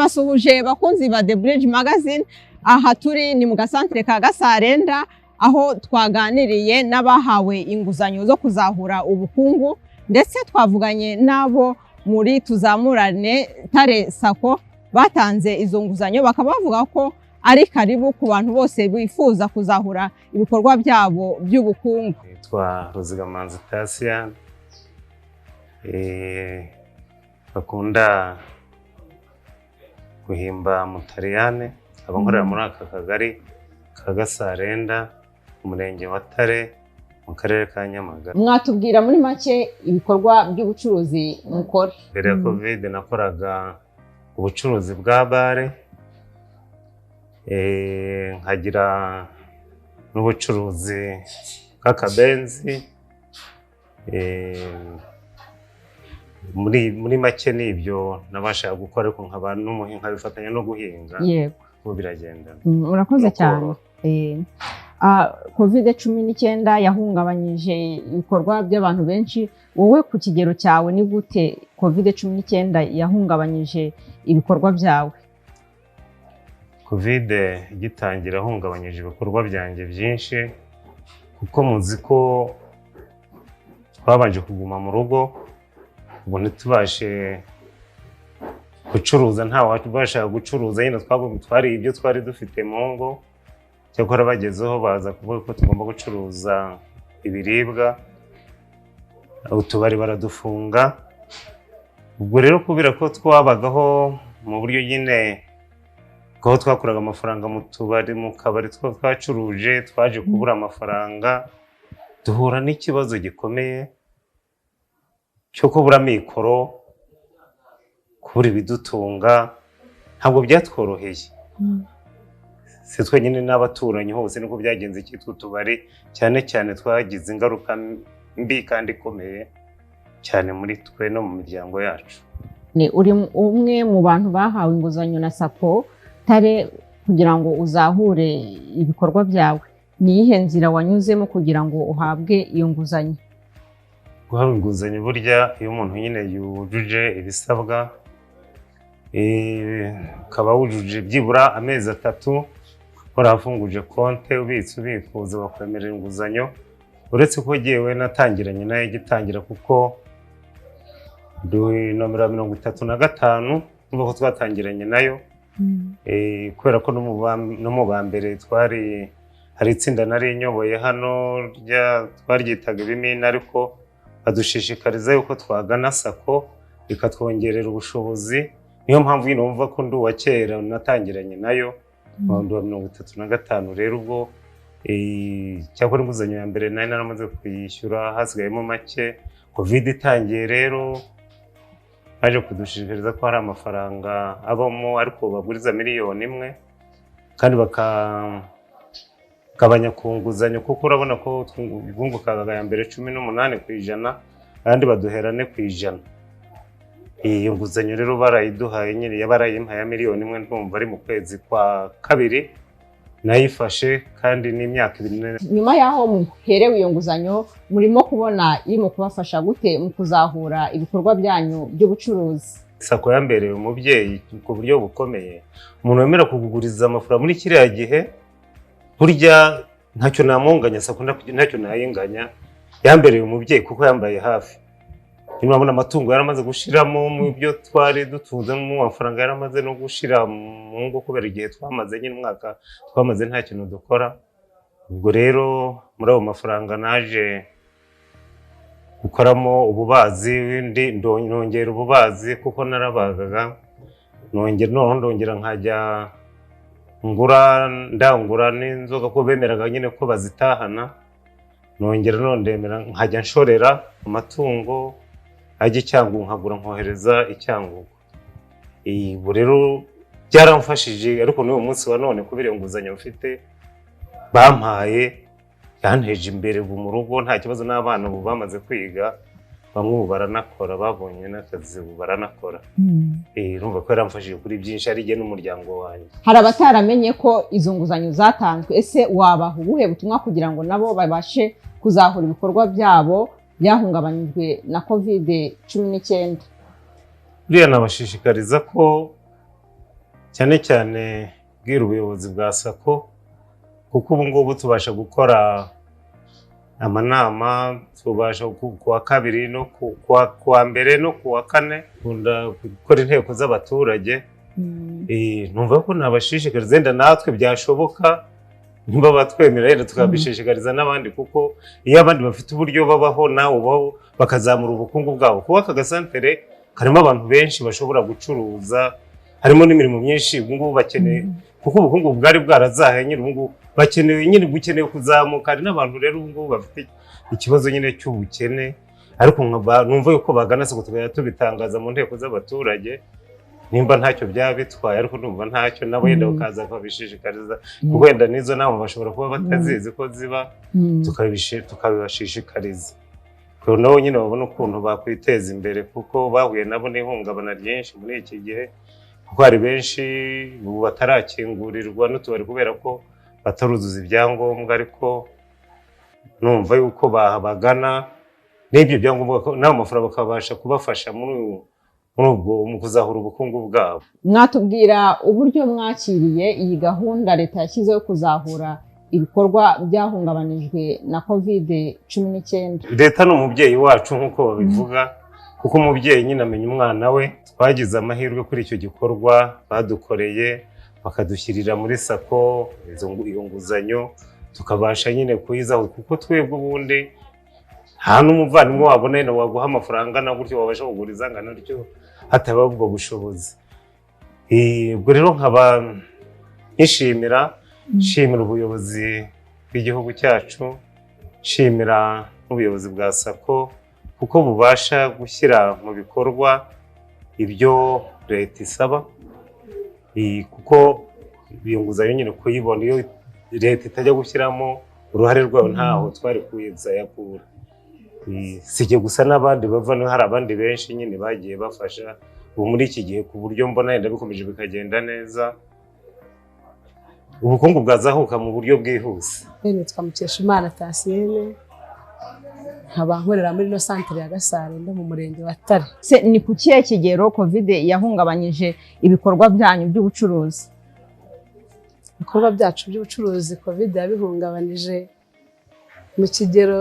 Abasuhuje bakunzi ba The Bridge Magazine, aha turi ni mu gasantere ka Gasarenda aho twaganiriye n'abahawe inguzanyo zo kuzahura ubukungu, ndetse twavuganye nabo muri Tuzamurane Tare Sacco batanze izo nguzanyo, bakaba bavuga ko ari karibu ku bantu bose bifuza kuzahura ibikorwa byabo by'ubukungu. Twa Ruzigamanzi Tasian bakunda guhimba Mutariyane, abankorera muri aka kagari ka Gasarenda, umurenge wa Tare, mu karere ka Nyamagabe. Mwatubwira muri make ibikorwa by'ubucuruzi mukora? Mbere ya Covid nakoraga ubucuruzi bwa bare, nkagira n'ubucuruzi bw'akabenzi, muri make nibyo nabashaga gukora, ariko nkaba n'umuhinga bifatanya no guhinga. Yego, ubu biragenda. Urakoze cyane. Covid-19 yahungabanyije ibikorwa by'abantu benshi. Wowe ku kigero cyawe ni gute Covid-19 yahungabanyije ibikorwa byawe? Covid igitangira yahungabanyije ibikorwa byanjye byinshi, kuko muzi ko twabanje kuguma mu rugo, ubu ntitubashe gucuruza, nta wabasha gucuruza, nyine twari ibyo twari dufite mu ngo. Cyakora bagezeho baza kuvuga ko tugomba gucuruza ibiribwa, utubari baradufunga. Ubwo rero kubera ko twabagaho mu buryo nyine ko twakuraga amafaranga mu tubari, mu kabari twacuruje, twaje kubura amafaranga, duhura n'ikibazo gikomeye cyo kubura mikoro, kubura ibidutunga. Ntabwo byatworoheye, si twenyine n'abaturanyi hose niko byagenze. Cyitwa utubari cyane cyane twagize ingaruka mbi kandi ikomeye cyane muri twe no mu miryango yacu. Ni uri umwe mu bantu bahawe inguzanyo na Sacco Tare kugira ngo uzahure ibikorwa byawe. Ni iyihe nzira wanyuzemo kugira ngo uhabwe iyo nguzanyo? Guhabwa inguzanyo burya iyo umuntu nyine yujuje ibisabwa, ukaba wujuje byibura amezi 3 warafunguje konte, ubitse ubikuza, bakwemerera inguzanyo. Uretse ko jyewe natangiranye nayo gitangira, kuko nomero 35 numva ko twatangiranye nayo. Kubera ko no mu ba mbere hari itsinda nari nyoboye hano twaryitaga ibimina, ariko badushishikariza yuko twagana Sacco ikatwongerera ubushobozi. Niyo mpamvu nyine wumva ko ndi uwa kera natangiranye nayo mu wa 35. Rero ubwo cyakora inguzanyo ya mbere nari naramaze kuyishyura, hasigayemo make. Covid itangiye rero baje kudushishikariza ko hari amafaranga abamo, ariko baguriza 1 miliyoni, kandi bakagabanya ku nguzanyo, kuko urabona ko bungukaga ya mbere 18%, kandi baduhera 4%. Iyo nguzanyo rero barayiduhaye, nyine yabarayimpaye ya 1 miliyoni, ndumva ari mu kwezi kwa 2 nayifashe, kandi n'imyaka 2. Nyuma yaho muherewe iyo nguzanyo, murimo kubona irimo kubafasha gute mu kuzahura ibikorwa byanyu by'ubucuruzi? Sacco yambereye umubyeyi ku buryo bukomeye. Umuntu wemera kuguguriza amafaranga muri kiriya gihe, burya ntacyo namunganya. Sacco ntacyo nayinganya, yambereye umubyeyi kuko yambaye hafi. Urabona amatungo yaramaze gushiramo, mu byo twari dutunze mu mafaranga yaramaze no gushira mu ngo, kubera igihe twamaze nyine umwaka twamaze nta kintu dukora. Ubwo rero muri abo mafaranga naje gukoramo ububazi, nongera ububazi kuko narabagaga, ndongera nkajya ndangura n'inzoga, ko bemeraga nyine ko bazitahana. Nongera ndemera nkajya nshorera amatungo ajya Icyangugu, nkagura nkohereza Icyangugu. Ubu rero byaramfashije, ariko n'uyu munsi wa none kubera inguzanyo mfite bampaye yanteje imbere ubu mu rugo nta kibazo. N'abana ubu bamaze kwiga, bamwe ubu baranakora, babonye n'akazi ubu baranakora. Urumva ko yaramfashije kuri byinshi, ari jye n'umuryango wanjye. Hari abataramenye ko izo nguzanyo zatanzwe, ese wabaha ubuhe butumwa kugira ngo nabo babashe kuzahura ibikorwa byabo byahungabanyijwe na Covid-19? Buriya nabashishikariza ko cyane cyane bwira ubuyobozi bwa SACCO, kuko ubu ngubu tubasha gukora amanama, tubasha kuwa kabiri no kuwa mbere no kuwa kane gukora inteko z'abaturage. Numva ko nabashishikariza wenda natwe byashoboka nimba batwemera rero tukabishishikariza n'abandi, kuko iyo abandi bafite uburyo babaho nawe ubaho bakazamura ubukungu bwabo. Kuba aka gasantere karimo abantu benshi bashobora gucuruza, harimo n'imirimo myinshi ubu ngubu bakeneye, kuko ubukungu bwari bwarazahaye nyine ubu ngubu bukeneye kuzamuka. Hari n'abantu rero ubu ngubu bafite ikibazo nyine cy'ubukene, ariko numva yuko bagana SACCO tukajya tubitangaza mu nteko z'abaturage, nimba ntacyo byaba bitwaye, ariko numva ntacyo nabo yenda bakaza bakabishishikariza, kuko wenda n'izo nama bashobora kuba batazizi ko ziba, tukabibashishikariza nabo nyine babona ukuntu bakwiteza imbere, kuko bahuye nabo n'ihungabana ryinshi muri iki gihe, kuko hari benshi ubu batarakingurirwa n'utubari kubera ko bataruzuza ibyangombwa, ariko numva yuko bagana n'ibyo byangombwa n'ayo mafaranga bakabasha kubafasha mu kuzahura ubukungu bwabo. Mwatubwira uburyo mwakiriye iyi gahunda leta yashyizeho kuzahura ibikorwa byahungabanijwe na COVID-19? Leta ni umubyeyi wacu nk'uko babivuga, kuko umubyeyi nyine amenya umwana we. Twagize amahirwe kuri icyo gikorwa badukoreye, bakadushyirira muri SACCO iyo nguzanyo, tukabasha nyine kuyizaho, kuko twebwe ubundi nta n'umuvandimwe wabona yenda waguha amafaranga na gutyo wabasha kuguriza angana ryo hataba ubwo bushobozi. Ubwo rero nkaba nshimira ubuyobozi bw'igihugu cyacu, nshimira n'ubuyobozi bwa SACCO, kuko bubasha gushyira mu bikorwa ibyo leta isaba, kuko iyo nguzanyo nyine kuyibona iyo leta itajya gushyiramo uruhare rwayo ntaho twari kuyakura. Sijye gusa n'abandi bavana, hari abandi benshi nyine bagiye bafasha ubu muri iki gihe, ku buryo mbona yenda bikomeje bikagenda neza, ubukungu bwazahuka mu buryo bwihuse. Nitwa Mukeshimana Tasienne, nkaba nkorera muri no santere ya Gasarenda mu murenge wa Tare. Ni ku kihe kigero COVID yahungabanyije ibikorwa byanyu by'ubucuruzi? Ibikorwa byacu by'ubucuruzi COVID yabihungabanije mu kigero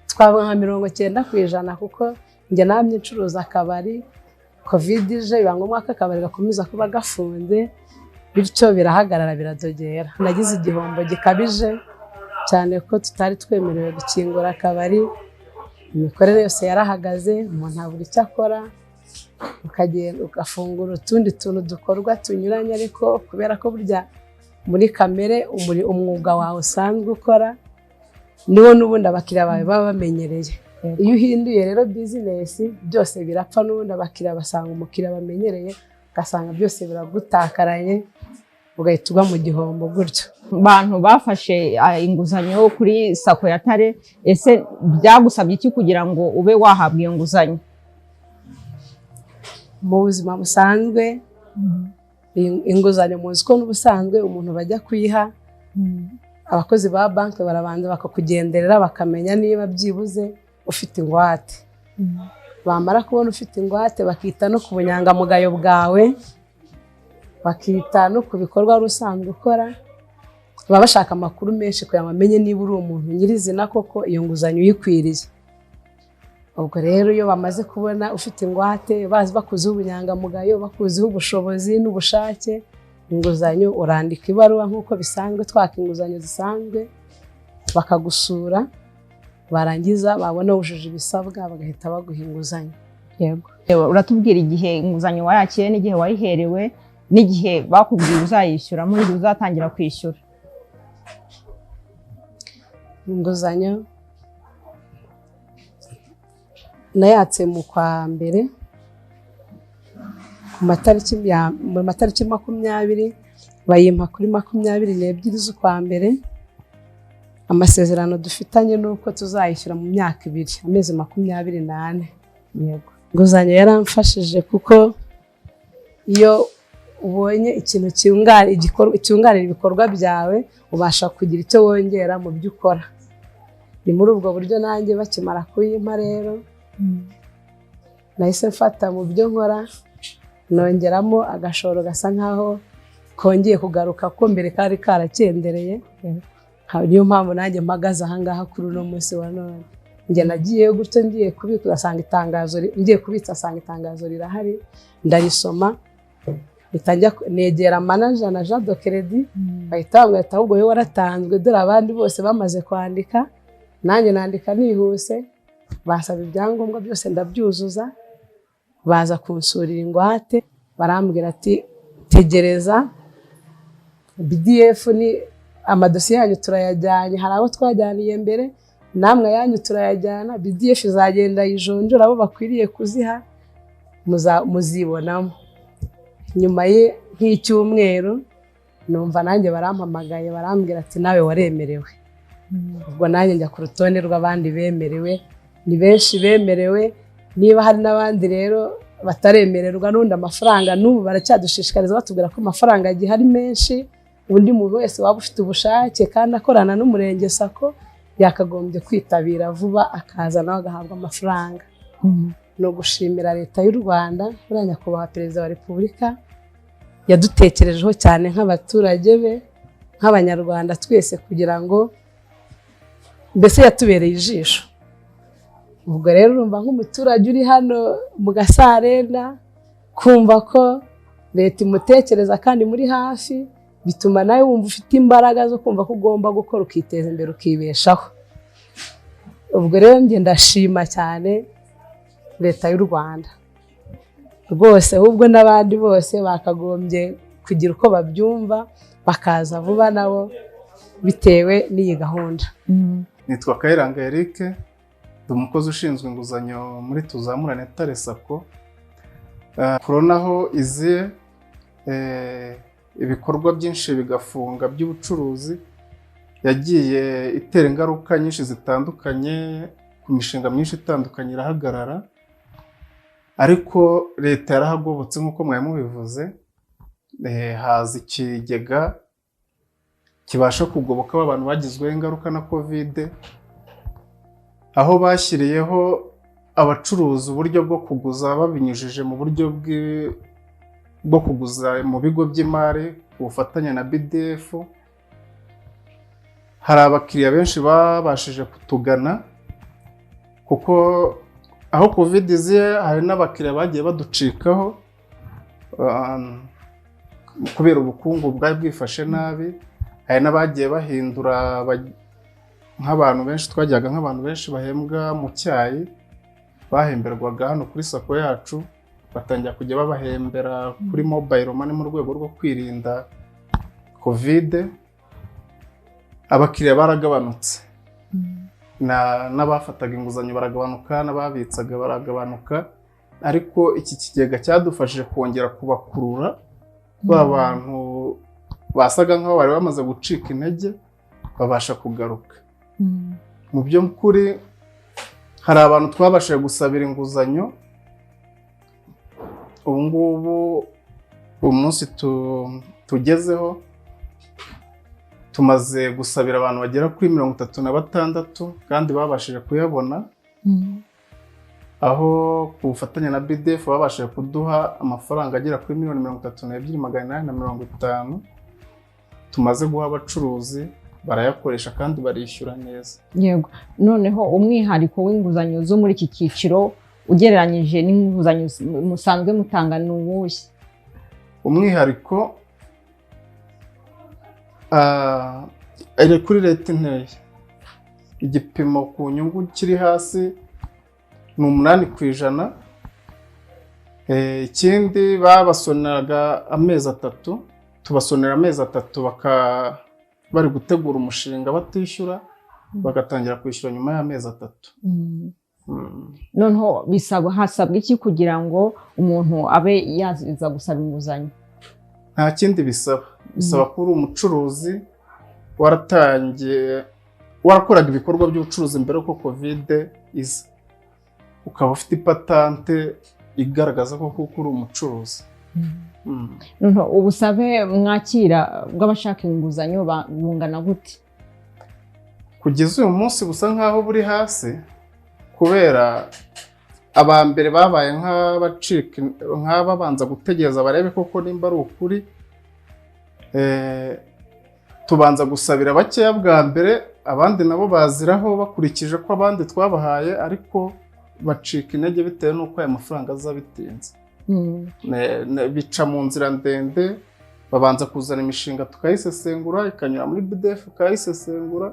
twavuga nka 90%, kuko njye namye ncuruza akabari, COVID ije biba ngombwa ko akabari gakomeza kuba gafunze, bityo birahagarara biradogera. Nagize igihombo gikabije cyane ko tutari twemerewe gukingura akabari, imikorere yose yarahagaze, umuntu abura icyo akora, ukagenda ugafungura utundi tuntu dukorwa tunyuranye, ariko kubera ko burya muri kamere umwuga wawe usanzwe ukora niwo n'ubundi abakiriya bawe baba bamenyereye. Iyo uhinduye rero bizinesi byose birapfa, n'ubundi abakiriya basanga umukiriya bamenyereye, ugasanga byose biragutakaranye, ugahita ugwa mu gihombo gutyo. Abantu bafashe inguzanyo kuri SACCO ya Tare, ese byagusabye iki kugira ngo ube wahabwa iyo nguzanyo? Mu buzima busanzwe inguzanyo muzi ko n'ubusanzwe umuntu bajya kuyiha, abakozi ba banki barabanza bakakugenderera bakamenya niba byibuze ufite ingwate. Bamara kubona ufite ingwate bakita no ku bunyangamugayo bwawe, bakita no ku bikorwa rusanzwe ukora, baba bashaka amakuru menshi kugira ngo bamenye niba uri umuntu nyirizina koko iyo nguzanyo uyikwiriye. Ubwo rero iyo bamaze kubona ufite ingwate, bazi bakuziho ubunyangamugayo, bakuziho ubushobozi n'ubushake, inguzanyo urandika ibaruwa nk'uko bisanzwe twaka inguzanyo zisanzwe, bakagusura, barangiza babona wujuje ibisabwa bagahita baguha inguzanyo. Yego. Uratubwira igihe inguzanyo wayakiriye n'igihe wayiherewe n'igihe bakubwiye uzayishyura muri uzatangira kwishyura? Inguzanyo nayatse mu kwa mbere ku matariki 20, bayimpa kuri 22 z'ukwa mbere. Amasezerano dufitanye nuko tuzayishyura mu myaka 2, amezi 28. Yego. Inguzanyo yaramfashije kuko iyo ubonye ikintu cyunganira ibikorwa byawe, ubasha kugira icyo wongera mu byo ukora. Ni muri ubwo buryo nanjye bakimara kuyimpa rero nahise mfata mu byo nkora nongeramo agashoro gasa nkaho kongeye kugaruka ko mbere kari karacendereye. Niyo mpamvu nanjye mpagaze ahangaha kuri uno munsi wa none. Njye nagiye gutyo ngiye kubika asanga itangazo, ngiye kubitsa asanga itangazo rirahari, ndarisoma bitajya negera manager na Jean de Credit, bahita bambwira ahubwo wowe waratanzwe, dore abandi bose bamaze kwandika, nanjye nandika nihuse, basaba ibyangombwa byose ndabyuzuza, baza kunsurira ingwate, barambwira ati tegereza BDF ni amadosiye yanyu turayajyanye, hari abo twajyaniye mbere, namwe yanyu turayajyana, BDF izagenda yijonjora abo bakwiriye kuziha, muzibonamo. Nyuma ye nk'icyumweru numva nanjye barampamagaye barambwira ati nawe waremerewe. Ubwo nanjye njya ku rutonde rw'abandi bemerewe, ni benshi bemerewe, niba hari n'abandi rero bataremererwa n'undi amafaranga, n'ubu baracyadushishikariza batubwira ko amafaranga agihari menshi, undi muntu wese waba ufite ubushake kandi akorana n'umurenge sako yakagombye kwitabira vuba akaza nawe agahabwa amafaranga. No gushimira leta y'u Rwanda, buriya nyakubahwa perezida wa repubulika yadutekerejeho cyane nk'abaturage be, nk'abanyarwanda twese, kugira ngo mbese yatubereye ijisho. Ubwo rero urumva nk'umuturage uri hano mu Gasarenda, kumva ko leta imutekereza kandi muri hafi, bituma nawe wumva ufite imbaraga zo kumva ko ugomba gukora ukiteza imbere ukibeshaho. Ubwo rero njye ndashima cyane leta y'u Rwanda rwose, ahubwo n'abandi bose bakagombye kugira uko babyumva bakaza vuba nabo bitewe n'iyi gahunda. Nitwa Kayiranga Eric, ndi umukozi ushinzwe inguzanyo muri Tuzamurane Tare Sako. Corona ho iziye ibikorwa byinshi bigafunga by'ubucuruzi, yagiye itera ingaruka nyinshi zitandukanye ku mishinga myinshi itandukanye irahagarara, ariko leta yarahagobotse nk'uko mwari mubivuze, haza ikigega kibasha kugoboka abantu bagizweho ingaruka na Covid, aho bashyiriyeho abacuruza uburyo bwo kuguza babinyujije mu buryo bwo kuguza mu bigo by'imari ku bufatanye na BDF. Hari abakiriya benshi babashije kutugana kuko aho Covid iziye hari n'abakiriya bagiye baducikaho kubera ubukungu bwari bwifashe nabi, hari n'abagiye bahindura nk'abantu benshi, twajyaga nk'abantu benshi bahembwa mu cyayi, bahemberwaga hano kuri sako yacu, batangira kujya babahembera kuri mobile money mu rwego rwo kwirinda Covid. Abakiriya baragabanutse, n'abafataga inguzanyo baragabanuka, n'ababitsaga baragabanuka, ariko iki kigega cyadufashije kongera kubakurura ba bantu basaga nk'aho bari bamaze gucika intege, babasha kugaruka. Mu by'ukuri hari abantu twabashije gusabira inguzanyo, ubu ngubu umunsi tugezeho tumaze gusabira abantu bagera kuri 36 kandi babashije kuyabona, aho ku bufatanye na BDF babashije kuduha amafaranga agera kuri 32,850 tumaze guha abacuruzi, barayakoresha kandi barishyura neza. Yego, noneho umwihariko w'inguzanyo zo muri iki cyiciro ugereranyije n'inguzanyo musanzwe mutanga ni uwuhe? Umwihariko ari kuri leta inteye, igipimo ku nyungu kiri hasi ni 8%. Ikindi babasoneraga amezi 3, tubasonera amezi 3 bari gutegura umushinga batishyura, bagatangira kwishyura nyuma y'amezi 3. Noneho hasabwa iki kugira ngo umuntu abe yaziza gusaba inguzanyo? Nta kindi bisaba ko uri umucuruzi warakoraga ibikorwa by'ubucuruzi mbere ko Covid iza, ukaba ufite ipatante igaragaza ko uri umucuruzi. Noneho ubusabe mwakira bw'abashaka inguzanyo bungana gute? Kugeza uyu munsi busa nkaho buri hasi, kubera aba mbere babaye nk'ababanza gutegereza barebe koko nimba ari ukuri. Tubanza gusabira bakeya bwa mbere, abandi nabo baziraho bakurikije ko abandi twabahaye, ariko bacika intege bitewe n'uko aya mafaranga aza bitinze. Bica mu nzira ndende, babanza kuzana imishinga tukayisesengura, ikanyura muri BDF ukayisesengura,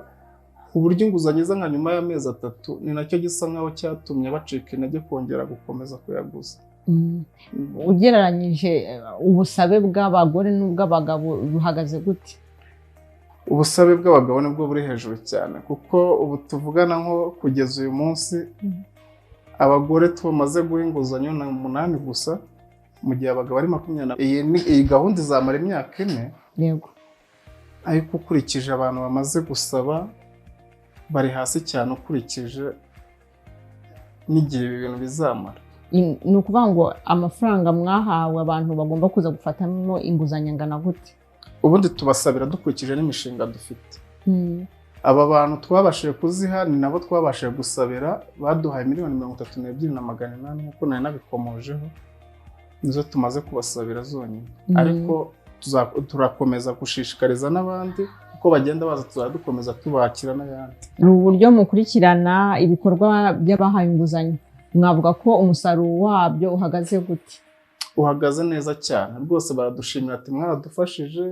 ku buryo inguzanyo iza nka nyuma y'amezi 3. Ni nacyo gisa nkaho cyatumye bacika intege kongera gukomeza kuyaguza. Ugereranyije ubusabe bw'abagore n'ubw'abagabo buhagaze gute? Ubusabe bw'abagabo nibwo buri hejuru cyane, kuko ubu tuvugana nko kugeza uyu munsi abagore tumaze guha inguzanyo na 8 gusa, mu gihe abagabo ari 20. Iyi gahunda izamara imyaka 4. Yego. Ariko ukurikije abantu bamaze gusaba bari hasi cyane, ukurikije n'igihe ibintu bizamara. Ni ukuvuga ngo amafaranga mwahawe abantu bagomba kuza gufatamo inguzanyo angana gute? Ubundi tubasabira dukurikije n'imishinga dufite. Aba bantu twabashije kuziha ni nabo twabashije gusabira, baduhaye $32,800 nk'uko nari nabikomojeho, nizo tumaze kubasabira zonyine. Ariko turakomeza gushishikariza n'abandi uko bagenda baza, tuzadukomeza tubakira n'ayandi. Ni uburyo mukurikirana ibikorwa by'abahaye inguzanyo, mwavuga ko umusaruro wabyo uhagaze gute? Uhagaze neza cyane rwose, baradushimira ati mwaradufashije,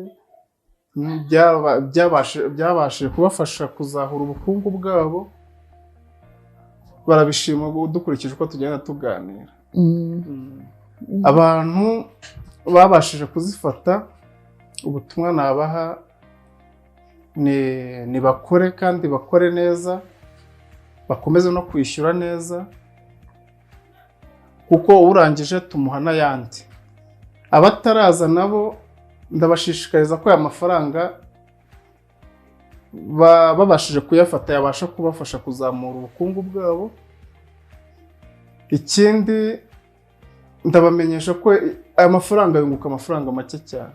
byabashije kubafasha kuzahura ubukungu bwabo, barabishima dukurikije uko tugenda tuganira. Abantu babashije kuzifata, ubutumwa nabaha ni bakore, kandi bakore neza, bakomeze no kwishyura neza, kuko urangije tumuha n'ayandi. Abataraza nabo ndabashishikariza ko aya mafaranga babashije kuyafata yabasha kubafasha kuzamura ubukungu bwabo. Ikindi ndabamenyesha ko aya mafaranga yunguka amafaranga make cyane.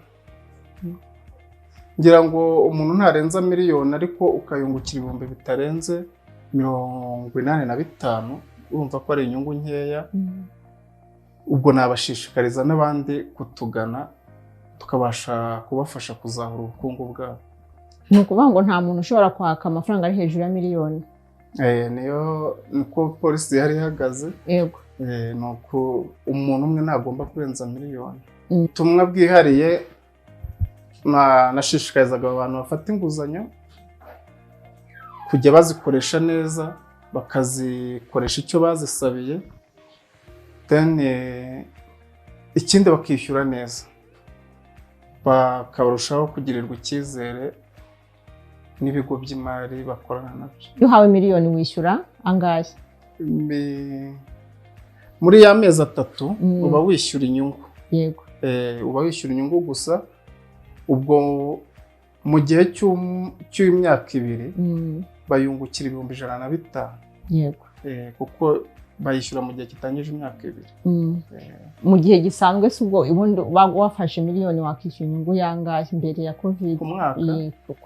Ngira ngo umuntu ntarenza miliyoni, ariko ukayungukira ibihumbi bitarenze 85, urumva ko ari inyungu nkeya. Ubwo nabashishikariza n'abandi kutugana, tukabasha kubafasha kuzahura ubukungu bwabo. Ni ukuvuga ngo nta muntu ushobora kwaka amafaranga ari hejuru ya miliyoni? Niko polisi yari ihagaze. Yego. Nuko umuntu umwe ntagomba kurenza miliyoni. Ubutumwa bwihariye nashishikarizaga abantu bafata inguzanyo kujya bazikoresha neza, bakazikoresha icyo bazisabiye, ikindi bakishyura neza, bakarushaho kugirirwa icyizere n'ibigo by'imari bakorana nabyo. Iyo uhawe miliyoni wishyura angahe? Muri ya mezi 3 uba wishyura inyungu. Yego. Uba wishyura inyungu gusa. Ubwo mu gihe cy'imyaka 2 bayungukira $150. Yego. Kuko bayishyura mu gihe kitangije imyaka 2. Mu gihe gisanzwe se ubwo ubundi wafashe miliyoni wakishyura inyungu yangahe mbere ya Covid? Ku mwaka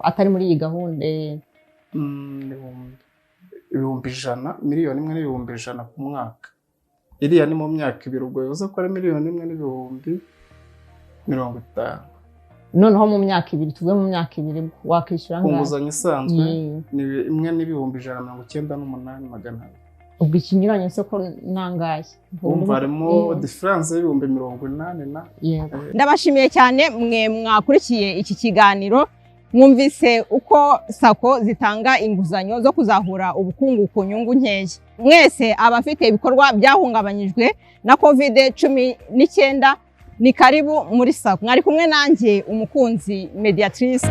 atari muri iyi gahunda? $100,000, miliyoni 1,100,000 ku mwaka. Iriya ni mu myaka 2, ubwo bivuze ko ari $1,050,000. Noneho mu myaka 2, tuvuge mu myaka 2 wakishyura angahe? Inguzanyo isanzwe ni $1,188,200. Ubwo ikinyuranye se ko nangahe? Umva harimo difference $80,000 Yego. Ndabashimiye cyane mwe mwakurikiye iki kiganiro, mwumvise uko SACCO zitanga inguzanyo zo kuzahura ubukungu ku nyungu nkeya. Mwese abafite ibikorwa byahungabanyijwe na COVID-19 ni karibu muri SACCO. Mwari kumwe nanjye umukunzi Mediatrice.